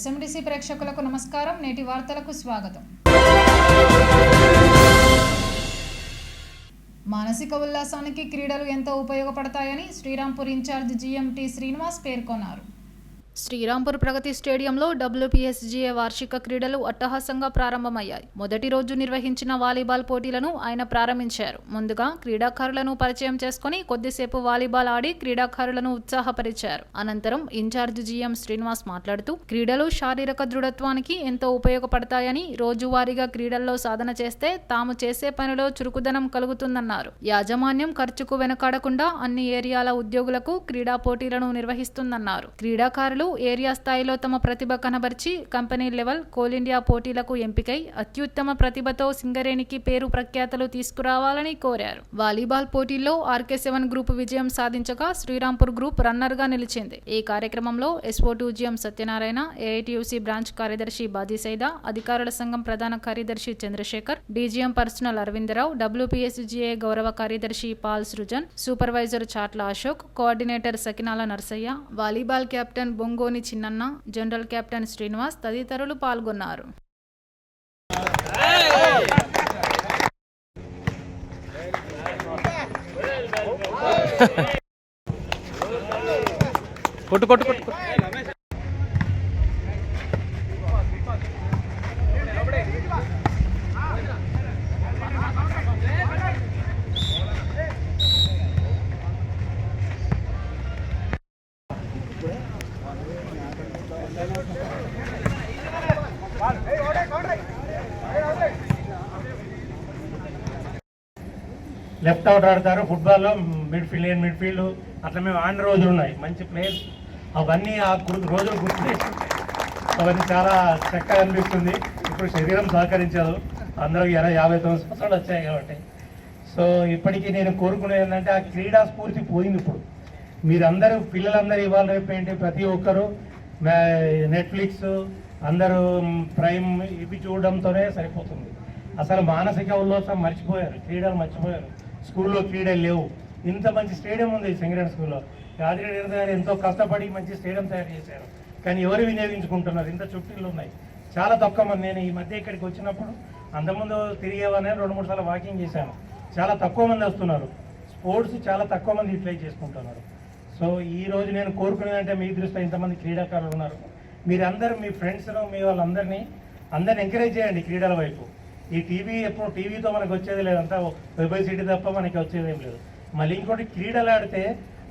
ఎస్ఎండిసి ప్రేక్షకులకు నమస్కారం. నేటి వార్తలకు స్వాగతం. మానసిక ఉల్లాసానికి క్రీడలు ఎంతో ఉపయోగపడతాయని శ్రీరాంపూర్ ఇన్ఛార్జ్ జీఎంటీ శ్రీనివాస్ పేర్కొన్నారు. శ్రీరాంపూర్ ప్రగతి స్టేడియంలో WPSGA వార్షిక క్రీడలు అట్టహాసంగా ప్రారంభమయ్యాయి. మొదటి రోజు నిర్వహించిన వాలీబాల్ పోటీలను ఆయన ప్రారంభించారు. ముందుగా క్రీడాకారులను పరిచయం చేసుకుని కొద్దిసేపు వాలీబాల్ ఆడి క్రీడాకారులను ఉత్సాహపరిచారు. అనంతరం ఇన్ఛార్జ్ జీఎం శ్రీనివాస్ మాట్లాడుతూ క్రీడలు శారీరక దృఢత్వానికి ఎంతో ఉపయోగపడతాయని, రోజువారీగా క్రీడల్లో సాధన చేస్తే తాము చేసే పనిలో చురుకుదనం కలుగుతుందన్నారు. యాజమాన్యం ఖర్చుకు వెనకాడకుండా అన్ని ఏరియాల ఉద్యోగులకు క్రీడా పోటీలను నిర్వహిస్తుందన్నారు. క్రీడాకారులు ఏరియా స్థాయిలో తమ ప్రతిభ కనబర్చి కంపెనీ లెవెల్, కోల్ ఇండియా పోటీలకు ఎంపికై అత్యుత్తమ ప్రతిభతో సింగరేణికి పేరు ప్రఖ్యాతలు తీసుకురావాలని కోరారు. వాలీబాల్ పోటీల్లో RK7 గ్రూప్ విజయం సాధించగా శ్రీరాంపూర్ గ్రూప్ రన్నర్ గా నిలిచింది. ఈ కార్యక్రమంలో SO2 GM Satyanarayana, AITUC branch కార్యదర్శి బాజీసైదా, అధికారుల సంఘం ప్రధాన కార్యదర్శి Chandrasekhar, DGM personnel Aravinda Rao, WPSGA గౌరవ కార్యదర్శి Paul Srujan, supervisor Chatla Ashok, coordinator Sakinala Narsaiah, volleyball captain Bongoni Chinnanna, general captain Srinivas తదితరులు పాల్గొన్నారు. లెఫ్ట్ అవుట్ ఆడతారు ఫుట్బాల్లో, మిడ్ఫీల్డ్ అట్లా మేము ఆడిన రోజులు ఉన్నాయి. మంచి ప్లేయర్స్ అవన్నీ ఆ రోజులు గుర్తు అవన్నీ చాలా చక్కగా అనిపిస్తుంది. ఇప్పుడు శరీరం సహకరించదు, అందరూ 59 సంవత్సరాలు వచ్చాయి కాబట్టి. సో ఇప్పటికీ నేను కోరుకునేది ఏంటంటే ఆ క్రీడా స్ఫూర్తి పోయింది. ఇప్పుడు మీరందరూ పిల్లలందరూ ఇవాళ రేపు ఏంటి ప్రతి ఒక్కరు నెట్ఫ్లిక్స్, అందరూ ప్రైమ్ ఇవి చూడడంతోనే సరిపోతుంది. అసలు మానసిక ఉల్లాసం మర్చిపోయారు, క్రీడలు మర్చిపోయారు. స్కూల్లో క్రీడలు లేవు. ఇంత మంచి స్టేడియం ఉంది సింగరేణి స్కూల్లో. రాజిరెడ్డి గారు ఎంతో కష్టపడి మంచి స్టేడియం తయారు చేశారు. కానీ ఎవరు వినియోగించుకుంటున్నారు? ఇంత చుట్టీలు ఉన్నాయి, చాలా తక్కువ మంది. నేను ఈ మధ్య ఇక్కడికి వచ్చినప్పుడు అంతకుముందు తిరిగేవనే 2-3 సార్లు వాకింగ్ చేశాను. చాలా తక్కువ మంది వస్తున్నారు. స్పోర్ట్స్ చాలా తక్కువ మంది యూటిలైజ్ చేసుకుంటున్నారు. సో ఈ రోజు నేను కోరుకునేదంటే మీ దృష్టిలో ఇంతమంది క్రీడాకారులు ఉన్నారు, మీరందరూ మీ ఫ్రెండ్స్ను మీ వాళ్ళందరినీ ఎంకరేజ్ చేయండి క్రీడల వైపు. ఈ ఎప్పుడు టీవీతో మనకు వచ్చేది లేదంతా పబ్లిసిటీ తప్ప మనకి వచ్చేది ఏం లేదు. మళ్ళీ ఇంకోటి క్రీడలు ఆడితే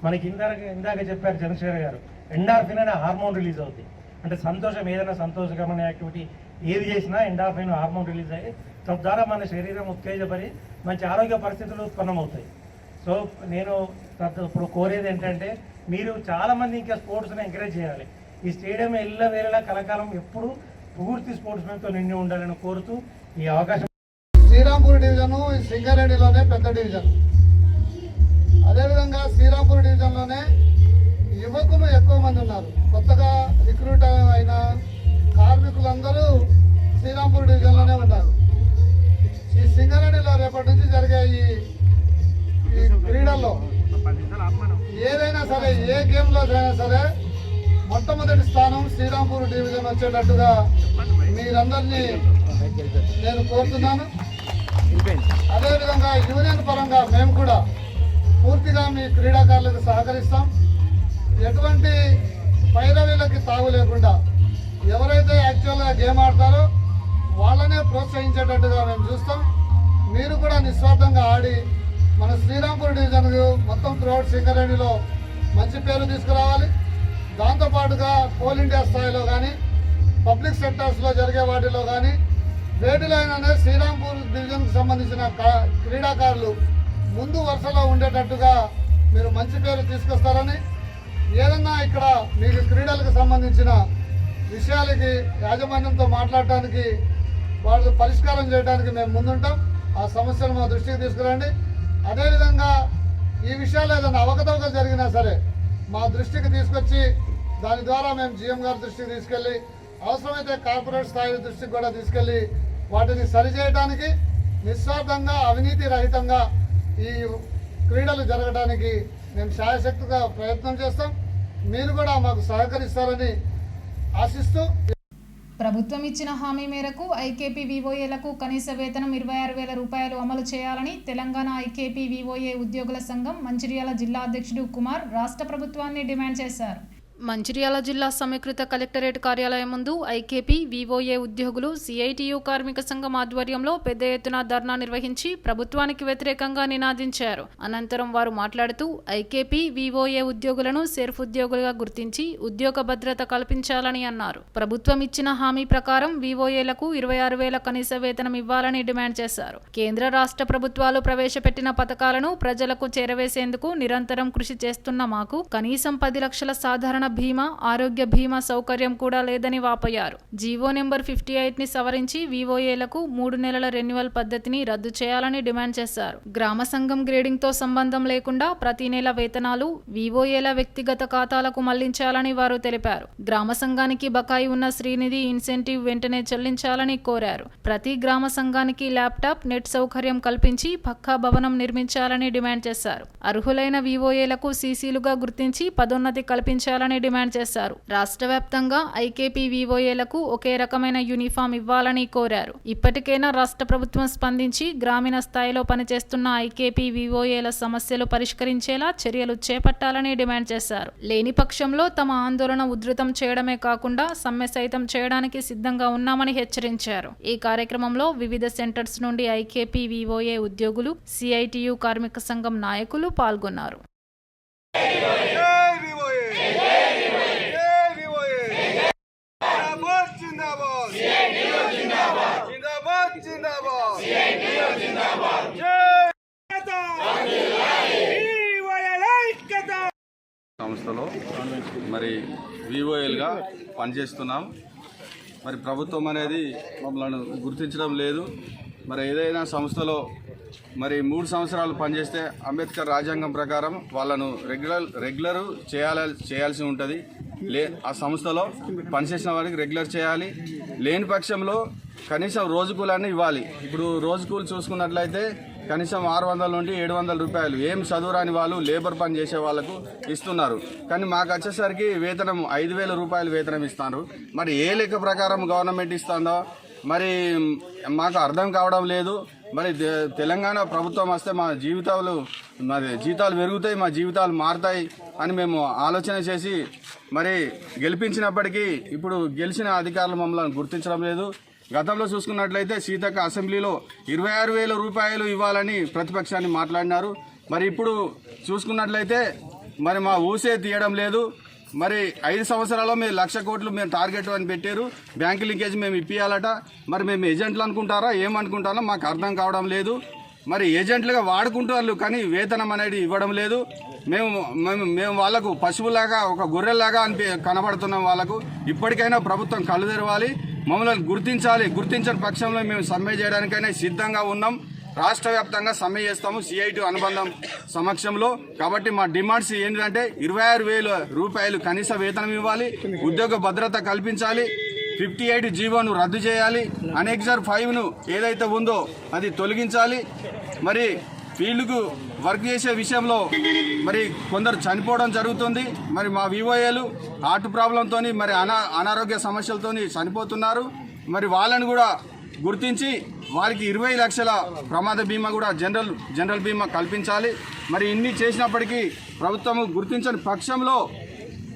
మనకి ఇందాక చెప్పారు చంద్రశేఖర్ గారు, ఎండార్ఫిన్ అనే హార్మోన్ రిలీజ్ అవుతుంది. అంటే సంతోషం, ఏదైనా సంతోషకరమైన యాక్టివిటీ ఏది చేసినా ఎండార్ఫిన్ హార్మోన్ రిలీజ్ అయ్యి తద్వారా మన శరీరం ఉత్తేజపడి మంచి ఆరోగ్య పరిస్థితులు ఉత్పన్నమవుతాయి. సో నేను ఇప్పుడు కోరేది ఏంటంటే మీరు చాలామంది ఇంకా స్పోర్ట్స్ని ఎంకరేజ్ చేయాలి. ఈ స్టేడియం వేళలా కలకాలం ఎప్పుడు పూర్తి స్పోర్ట్స్ మెన్తో నిండి ఉండాలని కోరుతూ ఈ అవకాశం. శ్రీరాంపూర్ డివిజన్ సింగరేణిలోనే పెద్ద డివిజన్. అదేవిధంగా శ్రీరాంపూర్ డివిజన్లోనే యువకులు ఎక్కువ మంది ఉన్నారు. కొత్తగా రిక్రూట్ అయిన కార్మికులందరూ శ్రీరాంపూర్ డివిజన్లోనే ఉన్నారు. ఈ సింగరేణిలో రేపటి నుంచి జరిగే ఈ క్రీడల్లో ఏదైనా సరే, ఏ గేమ్లో అయినా సరే మొట్టమొదటి స్థానం శ్రీరాంపూర్ డివిజన్ వచ్చేటట్టుగా మీరందరినీ నేను కోరుతున్నాను. అదేవిధంగా యూనియన్ పరంగా మేము కూడా పూర్తిగా మీ క్రీడాకారులకు సహకరిస్తాం. ఎటువంటి పైరవీలకి తావు లేకుండా ఎవరైతే యాక్చువల్గా గేమ్ ఆడతారో వాళ్ళనే ప్రోత్సహించేటట్టుగా మేము చూస్తాం. మీరు కూడా నిస్వార్థంగా ఆడి మన శ్రీరాంపూర్ డివిజన్కు మొత్తం త్రూఅవుట్ సింగరేణిలో మంచి పేరు తీసుకురావాలి. దాంతోపాటుగా కోల్ ఇండియా స్థాయిలో కానీ, పబ్లిక్ సెక్టర్స్లో జరిగే వాటిలో కానీ వేటిలో అయినా శ్రీరాంపూర్ డివిజన్కు సంబంధించిన క్రీడాకారులు ముందు వరుసలో ఉండేటట్టుగా మీరు మంచి పేరు తీసుకొస్తారని, ఏదన్నా ఇక్కడ మీకు క్రీడలకు సంబంధించిన విషయాలకి యాజమాన్యంతో మాట్లాడటానికి, వాళ్ళు పరిష్కారం చేయడానికి మేము ముందుంటాం. ఆ సమస్యలు మా దృష్టికి తీసుకురండి. అదేవిధంగా ఈ విషయాలు ఏదైనా అవకతవకలు జరిగినా సరే మా దృష్టికి తీసుకొచ్చి దాని ద్వారా మేము GM గారి దృష్టికి తీసుకెళ్ళి, అవసరమైతే కార్పొరేట్ స్థాయి దృష్టికి కూడా తీసుకెళ్ళి వాటిని సరిచేయడానికి, నిస్వార్థంగా అవినీతి రహితంగా ఈ క్రీడలు జరగడానికి మేము శాయశక్తిగా ప్రయత్నం చేస్తాం. మీరు కూడా మాకు సహకరిస్తారని ఆశిస్తూ ప్రభుత్వం ఇచ్చిన హామీ మేరకు ఐకేపీ వివోఏలకు కనీస వేతనం 26,000 రూపాయలు అమలు చేయాలని తెలంగాణ ఐకేపీ వివోఏ ఉద్యోగుల సంఘం మంచిర్యాల జిల్లా అధ్యక్షుడు కుమార్ రాష్ట్ర ప్రభుత్వాన్ని డిమాండ్ చేశారు. మంచిర్యాల జిల్లా సమీకృత కలెక్టరేట్ కార్యాలయం ముందు ఐకేపీ వివోఏ ఉద్యోగులు సిఐటియు కార్మిక సంఘం ఆధ్వర్యంలో పెద్ద ఎత్తున ధర్నా నిర్వహించి ప్రభుత్వానికి వ్యతిరేకంగా నినాదించారు. అనంతరం వారు మాట్లాడుతూ ఐకేపీ వివోఏ ఉద్యోగులను సెర్ఫ్ ఉద్యోగులుగా గుర్తించి ఉద్యోగ భద్రత కల్పించాలని అన్నారు. ప్రభుత్వం ఇచ్చిన హామీ ప్రకారం వివోఏలకు 26,000 కనీస వేతనం ఇవ్వాలని డిమాండ్ చేశారు. కేంద్ర రాష్ట్ర ప్రభుత్వాలు ప్రవేశపెట్టిన పథకాలను ప్రజలకు చేరవేసేందుకు నిరంతరం కృషి చేస్తున్న మాకు కనీసం 10 లక్షల సాధారణ బీమా, ఆరోగ్య బీమా సౌకర్యం కూడా లేదని వాపోయారు. జీవో నెంబర్ 58ని సవరించి వివోఏలకు 3 నెలల రెన్యువల్ పద్ధతిని రద్దు చేయాలని డిమాండ్ చేశారు. గ్రామ సంఘం గ్రేడింగ్ తో సంబంధం లేకుండా ప్రతి నెల వేతనాలు వివోఏల వ్యక్తిగత ఖాతాలకు మళ్లించాలని వారు తెలిపారు. గ్రామ సంఘానికి బకాయి ఉన్న శ్రీనిధి ఇన్సెంటివ్ వెంటనే చెల్లించాలని కోరారు. ప్రతి గ్రామ సంఘానికి ల్యాప్టాప్, నెట్ సౌకర్యం కల్పించి పక్కా భవనం నిర్మించాలని డిమాండ్ చేశారు. అర్హులైన వివోఏలకు సీసీలుగా గుర్తించి పదోన్నతి కల్పించాలని డిమాండ్ చేశారు. రాష్ట్ర వ్యాప్తంగా ఐకేపీ వివోఏలకు ఒకే రకమైన యూనిఫామ్ ఇవ్వాలని కోరారు. ఇప్పటికైనా రాష్ట్ర ప్రభుత్వం స్పందించి గ్రామీణ స్థాయిలో పనిచేస్తున్న ఐకేపీ వివోఏల సమస్యలు పరిష్కరించేలా చర్యలు చేపట్టాలని డిమాండ్ చేశారు. లేని పక్షంలో తమ ఆందోళన ఉధృతం చేయడమే కాకుండా సమ్మె సైతం చేయడానికి సిద్ధంగా ఉన్నామని హెచ్చరించారు. ఈ కార్యక్రమంలో వివిధ సెంటర్స్ నుండి ఐకేపీ వివోఏ ఉద్యోగులు, సిఐటియు కార్మిక సంఘం నాయకులు పాల్గొన్నారు. సంస్థలో మరి వివోఎల్గా పనిచేస్తున్నాం. మరి ప్రభుత్వం అనేది మమ్మల్ని గుర్తించడం లేదు. మరి ఏదైనా సంస్థలో మరి 3 సంవత్సరాలు పనిచేస్తే అంబేద్కర్ రాజ్యాంగం ప్రకారం వాళ్ళను రెగ్యులర్ చేయాల్సి ఉంటుంది. ఆ సంస్థలో పనిచేసిన వారికి రెగ్యులర్ చేయాలి. లేని పక్షంలో కనీసం రోజు కూలన్నీ ఇవ్వాలి. ఇప్పుడు రోజు కూలి చూసుకున్నట్లయితే కనీసం 600 నుండి 700 రూపాయలు ఏం చదువురాని వాళ్ళు లేబర్ పని చేసే వాళ్ళకు ఇస్తున్నారు. కానీ మాకు వచ్చేసరికి వేతనం 5,000 రూపాయలు వేతనం ఇస్తున్నారు. మరి ఏ లెక్క ప్రకారం గవర్నమెంట్ ఇస్తుందో మరి మాకు అర్థం కావడం లేదు. మరి తెలంగాణ ప్రభుత్వం వస్తే మా జీతాలు పెరుగుతాయి, మా జీవితాలు మారుతాయి అని మేము ఆలోచన చేసి మరి గెలిపించినప్పటికీ ఇప్పుడు గెలిచిన అధికారులు మమ్మల్ని గుర్తించడం లేదు. గతంలో చూసుకున్నట్లయితే సీతక్క అసెంబ్లీలో 26,000 రూపాయలు ఇవ్వాలని ప్రతిపక్షాన్ని మాట్లాడినారు. మరి ఇప్పుడు చూసుకున్నట్లయితే మరి మా ఊసే తీయడం లేదు. మరి 5 సంవత్సరాల్లో మీరు 1,00,000 కోట్లు మేము టార్గెట్ అని పెట్టారు. బ్యాంకు లింకేజ్ మేము ఇప్పియాలట. మరి మేము ఏజెంట్లు అనుకుంటారా ఏమనుకుంటారో మాకు అర్థం కావడం లేదు. మరి ఏజెంట్లుగా వాడుకుంటారు కానీ వేతనం అనేది ఇవ్వడం లేదు. మేము వాళ్ళకు పశువులాగా ఒక గొర్రెల్లాగా కనబడుతున్నాం వాళ్ళకు. ఇప్పటికైనా ప్రభుత్వం కళ్ళు తెరవాలి, మమ్మల్ని గుర్తించాలి. గుర్తించని పక్షంలో మేము సమ్మె చేయడానికైనా సిద్ధంగా ఉన్నాం. రాష్ట్ర వ్యాప్తంగా సమ్మె చేస్తాము సిఐటి అనుబంధం సమక్షంలో. కాబట్టి మా డిమాండ్స్ ఏంటంటే 26,000 రూపాయలు కనీస వేతనం ఇవ్వాలి, ఉద్యోగ భద్రత కల్పించాలి, 58 జీవోను రద్దు చేయాలి, అనెక్సర్ 5ను ఏదైతే ఉందో అది తొలగించాలి. మరి ఫీల్డ్కు వర్క్ చేసే విషయంలో మరి కొందరు చనిపోవడం జరుగుతుంది. మరి మా వివోఏలు హార్ట్ ప్రాబ్లంతో మరి అనారోగ్య సమస్యలతో చనిపోతున్నారు. మరి వాళ్ళని కూడా గుర్తించి వారికి 20 లక్షల ప్రమాద బీమా కూడా జనరల్ బీమా కల్పించాలి. మరి ఇన్ని చేసినప్పటికీ ప్రభుత్వం గుర్తించని పక్షంలో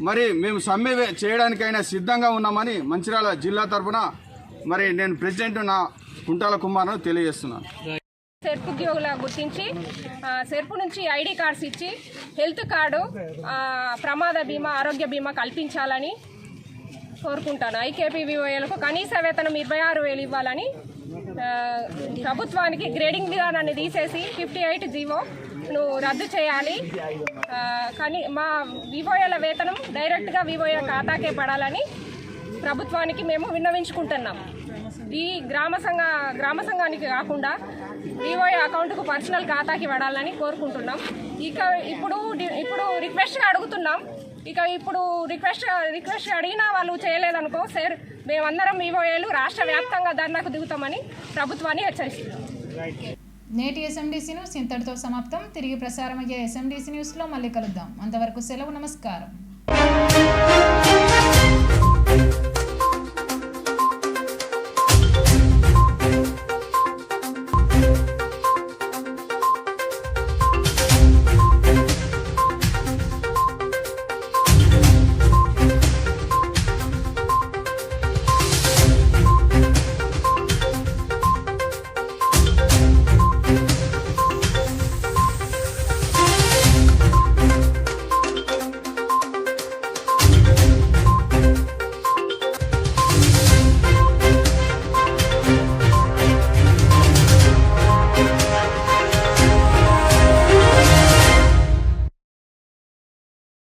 మరి మేము సమ్మె చేయడానికైనా సిద్ధంగా ఉన్నామని మంచిర్యాల జిల్లా తరఫున మరి నేను ప్రెసిడెంట్ నా కుంటాల కుమార్ను తెలియజేస్తున్నాను. సెర్ఫ్ ఉద్యోగుల గుర్తించి సెర్ఫ్ నుంచి ఐడి కార్డ్స్ ఇచ్చి హెల్త్ కార్డు, ప్రమాద బీమా, ఆరోగ్య బీమా కల్పించాలని కోరుకుంటాను. ఐకేపీ వివోఏలకు కనీస వేతనం 26,000 ఇవ్వాలని, ప్రభుత్వానికి గ్రేడింగ్ విధానాన్ని తీసేసి 58 జీవోను రద్దు చేయాలి. కానీ మా వివోఏల వేతనం డైరెక్ట్గా వివోఏ ఖాతాకే పడాలని ప్రభుత్వానికి మేము విన్నవించుకుంటున్నాం. ఈ గ్రామ సంఘానికి కాకుండా వివోఏ అకౌంట్కు పర్సనల్ ఖాతాకి పడాలని కోరుకుంటున్నాం. ఇప్పుడు రిక్వెస్ట్గా అడుగుతున్నాం. ఇప్పుడు రిక్వెస్ట్ అడిగినా వాళ్ళు చేయలేదనుకో సార్, మేమందరం వివోఏలు రాష్ట్ర వ్యాప్తంగా ధర్నాకు దిగుతామని ప్రభుత్వాన్ని హెచ్చరిస్తున్నాం. నేటి ఎస్ఎండిసి న్యూస్ ఇంతటితో సమాప్తం. తిరిగి ప్రసారమయ్యే ఎస్ఎండిసి న్యూస్లో మళ్ళీ కలుద్దాం. అంతవరకు సెలవు. నమస్కారం.